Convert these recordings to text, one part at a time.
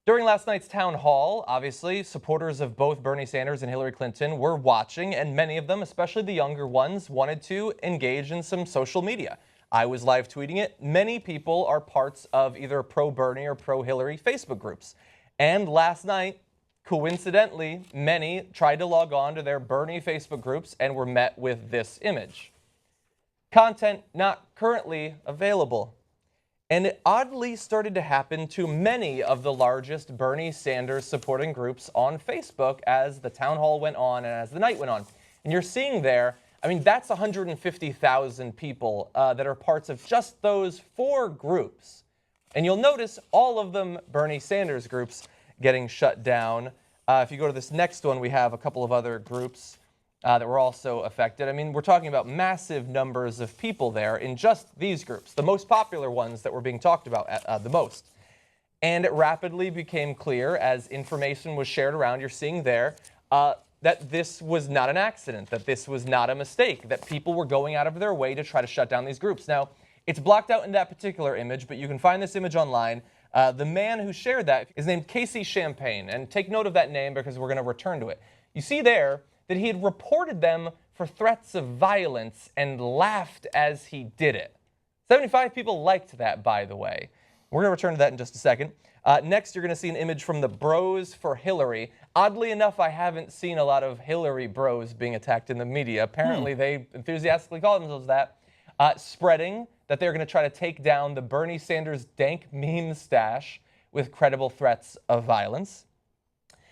During last night's town hall, obviously, supporters of both Bernie Sanders and Hillary Clinton were watching, and many of them, especially the younger ones, wanted to engage in some social media. I was live tweeting it. Many people are parts of either pro-Bernie or pro-Hillary Facebook groups. And last night, coincidentally, many tried to log on to their Bernie Facebook groups and were met with this image. Content not currently available. And it oddly started to happen to many of the largest Bernie Sanders supporting groups on Facebook as the town hall went on and as the night went on. And you're seeing there, I mean, that's 150,000 people that are parts of just those 4 groups. And you'll notice all of them Bernie Sanders groups getting shut down. If you go to this next one, we have a couple of other groups that were also affected. I mean, we're talking about massive numbers of people there in just these groups, the most popular ones that were being talked about the most. And it rapidly became clear as information was shared around, you're seeing there, that this was not an accident, that this was not a mistake, that people were going out of their way to try to shut down these groups. Now, it's blocked out in that particular image, but you can find this image online. The man who shared that is named Casey Champagne, and take note of that name because we're going to return to it. You see there that he had reported them for threats of violence and laughed as he did it. 75 people liked that, by the way. We're going to return to that in just a second. Next, you're going to see an image from the Bros for Hillary. Oddly enough, I haven't seen a lot of Hillary bros being attacked in the media. Apparently, they enthusiastically call themselves that. Spreading that they're going to try to take down the Bernie Sanders dank meme stash with credible threats of violence.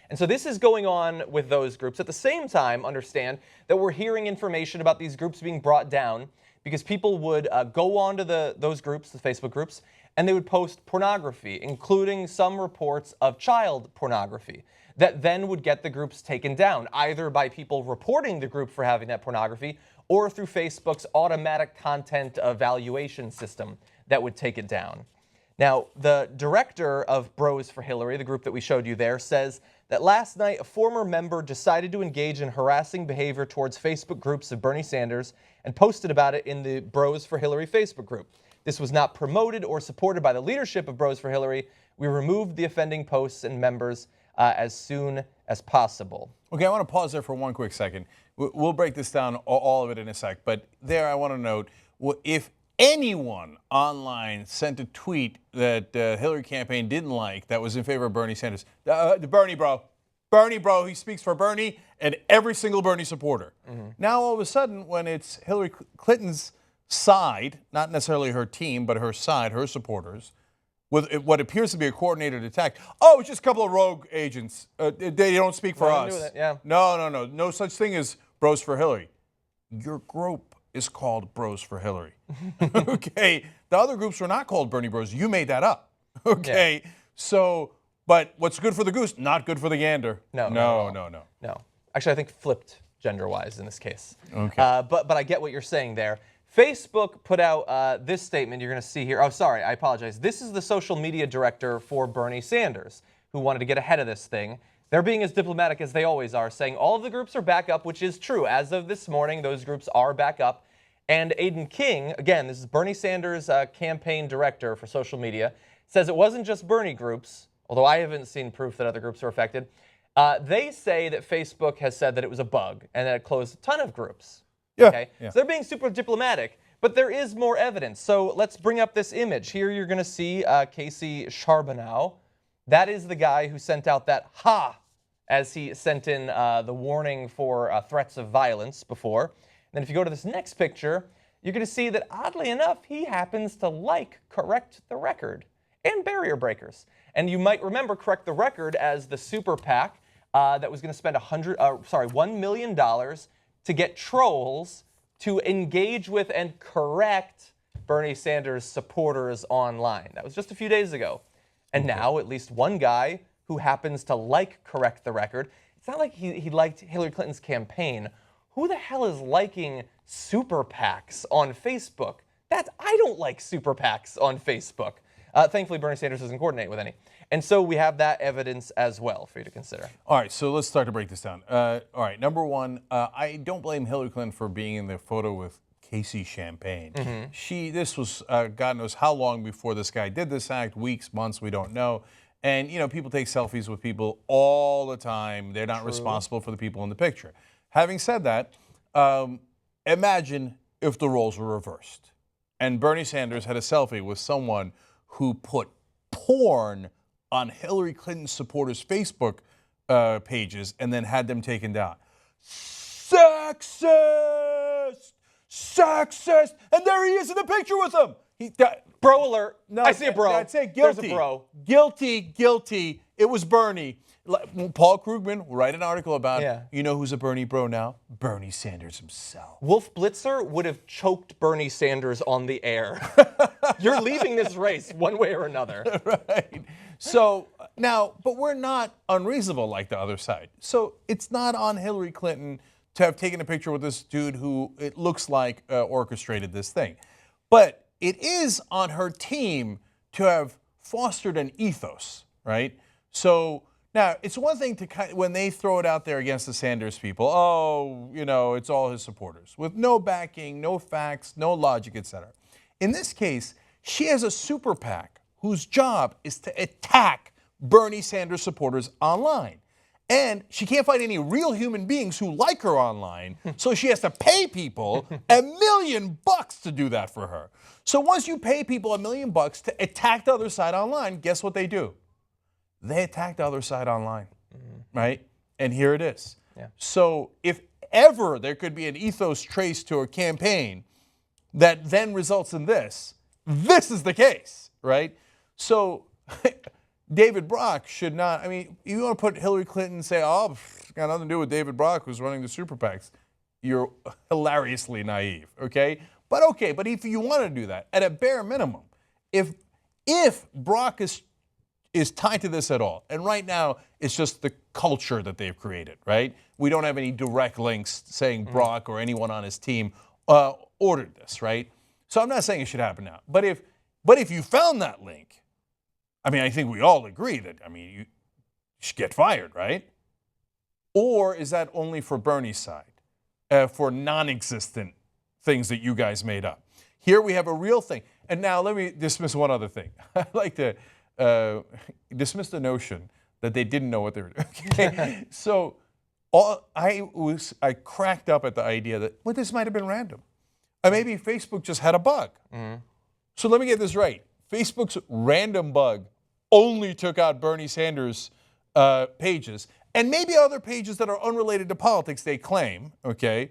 And so this is going on with those groups. At the same time, understand that we're hearing information about these groups being brought down because people would go onto those groups, the Facebook groups, and they would post pornography, including some reports of child pornography that then would get the groups taken down, either by people reporting the group for having that pornography or through Facebook's automatic content evaluation system that would take it down. Now, the director of Bros for Hillary, the group that we showed you there, says that last night a former member decided to engage in harassing behavior towards Facebook groups of Bernie Sanders and posted about it in the Bros for Hillary Facebook group. This was not promoted or supported by the leadership of Bros for Hillary. We removed the offending posts and members as soon as possible. Okay, I want to pause there for one quick second. We'll break this down, all of it in a sec. But there I want to note, if anyone online sent a tweet that Hillary campaign didn't like that was in favor of Bernie Sanders, Bernie bro, he speaks for Bernie and every single Bernie supporter. Now all of a sudden, when it's Hillary Clinton's side, not necessarily her team, but her side, her supporters, with what appears to be a coordinated attack. Oh, it's just a couple of rogue agents. They don't speak for us. Yeah. No such thing as Bros for Hillary. Your group is called Bros for Hillary. Okay, the other groups were not called Bernie Bros. You made that up. Okay, yeah. So, but what's good for the goose, not good for the gander. No. Actually, I think flipped gender-wise in this case. Okay. But I get what you're saying there. Facebook put out this statement you're going to see here. Oh, sorry, I apologize. This is the social media director for Bernie Sanders, who wanted to get ahead of this thing. They're being as diplomatic as they always are, saying all of the groups are back up, which is true. As of this morning, those groups are back up. And Aidan King, again, this is Bernie Sanders' campaign director for social media, says it wasn't just Bernie groups, although I haven't seen proof that other groups are affected. They say that Facebook has said that it was a bug and that it closed a ton of groups. Yeah. Okay? So they're being super diplomatic, but there is more evidence. So let's bring up this image. Here you're going to see Casey Champagne. That is the guy who sent out that ha as he sent in the warning for threats of violence before. And then if you go to this next picture, you're going to see that oddly enough, he happens to like Correct the Record and Barrier Breakers. And you might remember Correct the Record as the Super-PAC that was going to spend $1 million to get trolls to engage with and correct Bernie Sanders supporters online. That was just a few days ago. And now at least one guy who happens to like Correct the Record, it's not like he liked Hillary Clinton's campaign. Who the hell is liking super PACs on Facebook? I don't like super PACs on Facebook. Thankfully, Bernie Sanders doesn't coordinate with any. And so we have that evidence as well for you to consider. All right, so let's start to break this down. All right, number one, I don't blame Hillary Clinton for being in the photo with Casey Champagne. This was God knows how long before this guy did this act, weeks, months, we don't know. And, people take selfies with people all the time. They're not responsible for the people in the picture. Having said that, imagine if the roles were reversed and Bernie Sanders had a selfie with someone who put porn on Hillary Clinton supporters' Facebook pages and then had them taken down. Sexist! Sexist! And there he is in the picture with them. Bro alert. No, I see a bro. That's it. Guilty. There's a bro. Guilty. It was Bernie. Paul Krugman will write an article about, who's a Bernie bro now? Bernie Sanders himself. Wolf Blitzer would have choked Bernie Sanders on the air. You're leaving this race one way or another. Right. So now, but we're not unreasonable like the other side. So it's not on Hillary Clinton to have taken a picture with this dude who it looks like orchestrated this thing. But it is on her team to have fostered an ethos, right? So now it's one thing to when they throw it out there against the Sanders people, it's all his supporters with no backing, no facts, no logic, etc. In this case, she has a super-PAC whose job is to attack Bernie Sanders supporters online. And she can't find any real human beings who like her online, so she has to pay people $1 million to do that for her. So once you pay people $1 million to attack the other side online, guess what they do? They attack the other side online, right? And here it is. Yeah. So if ever there could be an ethos traced to a campaign that then results in this is the case, right? So David Brock should not, you want to put Hillary Clinton and say, it's got nothing to do with David Brock who's running the super-PACs. You're hilariously naive, okay? But if you want to do that, at a bare minimum, if Brock is tied to this at all, and right now it's just the culture that they've created, right? We don't have any direct links saying Brock or anyone on his team ordered this, right? So I'm not saying it should happen now. But if you found that link, I think we all agree that, you should get fired, right? Or is that only for Bernie's side, for non-existent things that you guys made up? Here we have a real thing. And now let me dismiss one other thing. I'd like to dismiss the notion that they didn't know what they were doing. Okay? So I cracked up at the idea that, this might have been random. Maybe Facebook just had a bug. So let me get this right. Facebook's random bug only took out Bernie Sanders pages, and maybe other pages that are unrelated to politics, they claim, okay?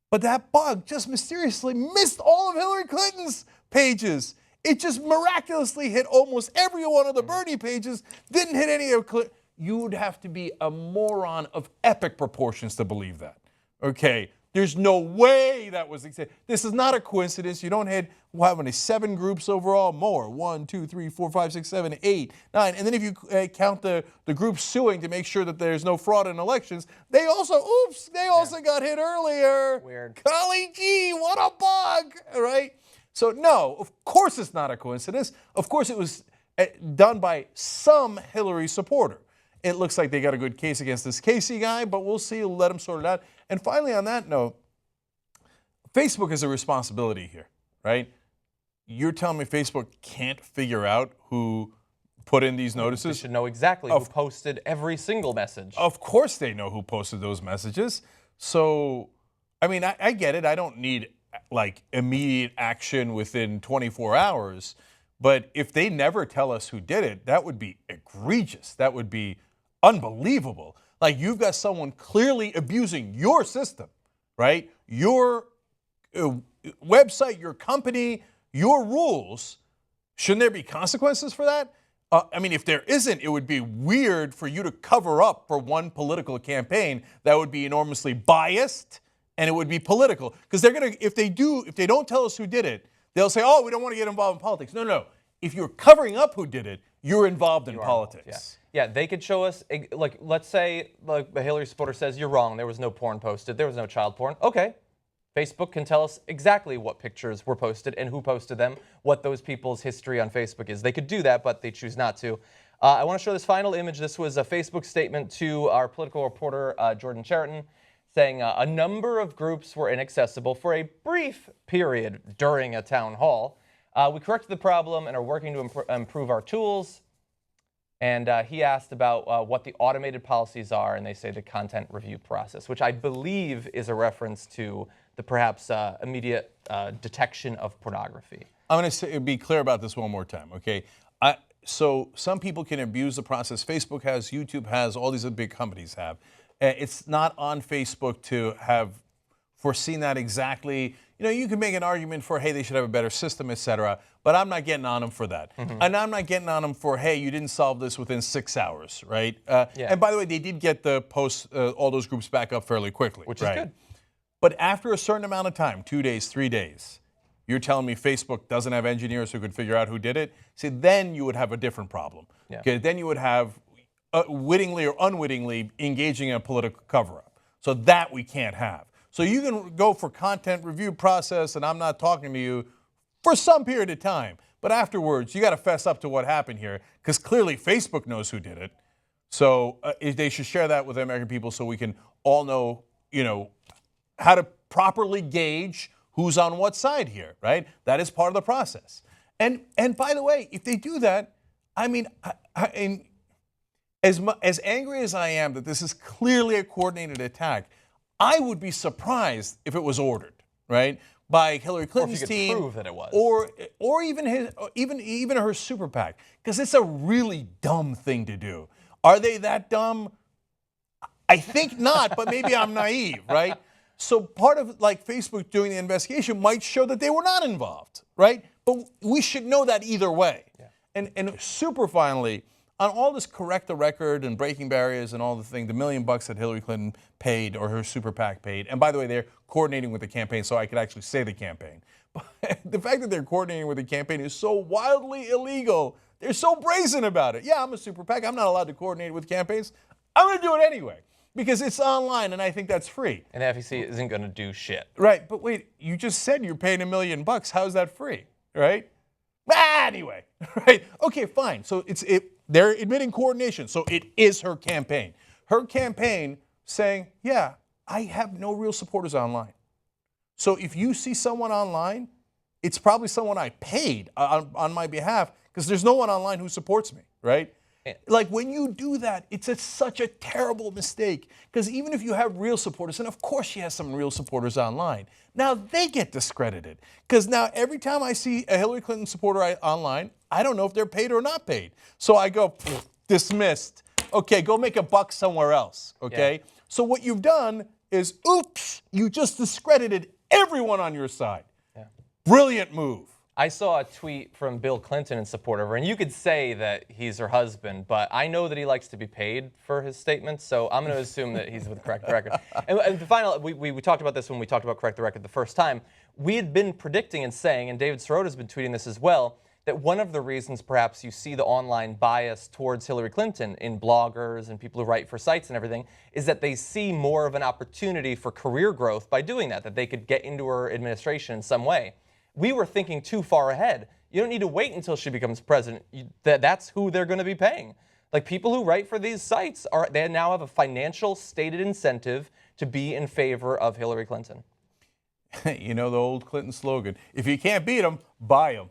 But that bug just mysteriously missed all of Hillary Clinton's pages. It just miraculously hit almost every one of the Bernie pages, didn't hit any of Clinton. You would have to be a moron of epic proportions to believe that, okay? There's no way that was, this is not a coincidence. You don't hit, how many, 7 groups overall? More, 1, 2, 3, 4, 5, 6, 7, 8, 9. And then if you count the groups suing to make sure that there's no fraud in elections, they also got hit earlier. Weird. Golly gee, what a bug, right? So no, of course it's not a coincidence. Of course it was done by some Hillary supporter. It looks like they got a good case against this Casey guy, but we'll see. We'll let him sort it out. And finally, on that note, Facebook has a responsibility here, right? You're telling me Facebook can't figure out who put in these notices? They should know exactly who posted every single message. Of course they know who posted those messages. So, I get it. I don't need, immediate action within 24 hours. But if they never tell us who did it, that would be egregious. That would be unbelievable. You've got someone clearly abusing your system, right? Your website, your company, your rules. Shouldn't there be consequences for that? If there isn't, it would be weird for you to cover up for one political campaign that would be enormously biased and it would be political. Because they're gonna, if they don't tell us who did it, they'll say, we don't want to get involved in politics. No. If you're covering up who did it, you're involved in politics. Yeah, they could show us, let's say a Hillary supporter says, you're wrong, there was no porn posted, there was no child porn. Okay, Facebook can tell us exactly what pictures were posted and who posted them, what those people's history on Facebook is. They could do that, but they choose not to. I want to show this final image. This was a Facebook statement to our political reporter, Jordan Cheriton, saying a number of groups were inaccessible for a brief period during a town hall. We corrected the problem and are working to improve our tools. And he asked about what the automated policies are, and they say the content review process, which I believe is a reference to the perhaps immediate detection of pornography. I'm going to be clear about this one more time, okay? So some people can abuse the process. Facebook has, YouTube has, all these other big companies have. It's not on Facebook to have foreseen that exactly. You know, you can make an argument for, hey, they should have a better system, et cetera, but I'm not getting on them for that. And I'm not getting on them for, hey, you didn't solve this within 6 hours, right? And by the way, they did get the posts, all those groups back up fairly quickly. Which is good. But after a certain amount of time, 2 days, 3 days, you're telling me Facebook doesn't have engineers who could figure out who did it? See, then you would have a different problem. Yeah. Okay, then you would have wittingly or unwittingly engaging in a political cover-up. So that we can't have. So you can go for content review process, and I'm not talking to you for some period of time. But afterwards, you got to fess up to what happened here, because clearly Facebook knows who did it. So they should share that with the American people so we can all know, you know, how to properly gauge who's on what side here, right? That is part of the process. And by the way, if they do that, I mean, as angry as I am that this is clearly a coordinated attack, I would be surprised if it was ordered, right, by Hillary Clinton's team, prove that it was, or even her Super-PAC, because it's a really dumb thing to do. Are they that dumb? I think not, but maybe I'm naive, right? So part of like Facebook doing the investigation might show that they were not involved, right? But we should know that either way. Yeah. And super finally, on all this correct the record and breaking barriers and all the thing, the $1 million that Hillary Clinton paid or her Super-PAC paid, and by the way, they're coordinating with the campaign, so I could actually say the campaign. But the fact that they're coordinating with the campaign is so wildly illegal. They're so brazen about it. Yeah, I'm a Super-PAC. I'm not allowed to coordinate with campaigns. I'm going to do it anyway because it's online, and I think that's free. And the FEC isn't going to do shit. Right, but wait, you just said you're paying $1 million. How's that free, right? Anyway, right? Okay, fine. So they're admitting coordination. So it is her campaign. Her campaign saying, yeah, I have no real supporters online. So if you see someone online, it's probably someone I paid on my behalf because there's no one online who supports me, right? Like when you do that, it's such a terrible mistake because even if you have real supporters, and of course she has some real supporters online, now they get discredited because now every time I see a Hillary Clinton supporter online, I don't know if they're paid or not paid. So I go, dismissed. Okay, go make $1 somewhere else, okay? Yeah. So what you've done is, oops, you just discredited everyone on your side. Yeah. Brilliant move. I saw a tweet from Bill Clinton in support of her, and you could say that he's her husband, but I know that he likes to be paid for his statements, so I'm going to assume that he's with Correct the Record. And the final, we talked about this when we talked about Correct the Record the first time. We had been predicting and saying, and David Sirota's been tweeting this as well, that one of the reasons perhaps you see the online bias towards Hillary Clinton in bloggers and people who write for sites and everything is that they see more of an opportunity for career growth by doing that they could get into her administration in some way. We were thinking too far ahead. You don't need to wait until she becomes president. That's who they're going to be paying. Like people who write for these sites, they now have a financial stated incentive to be in favor of Hillary Clinton. You know the old Clinton slogan, if you can't beat them, buy them.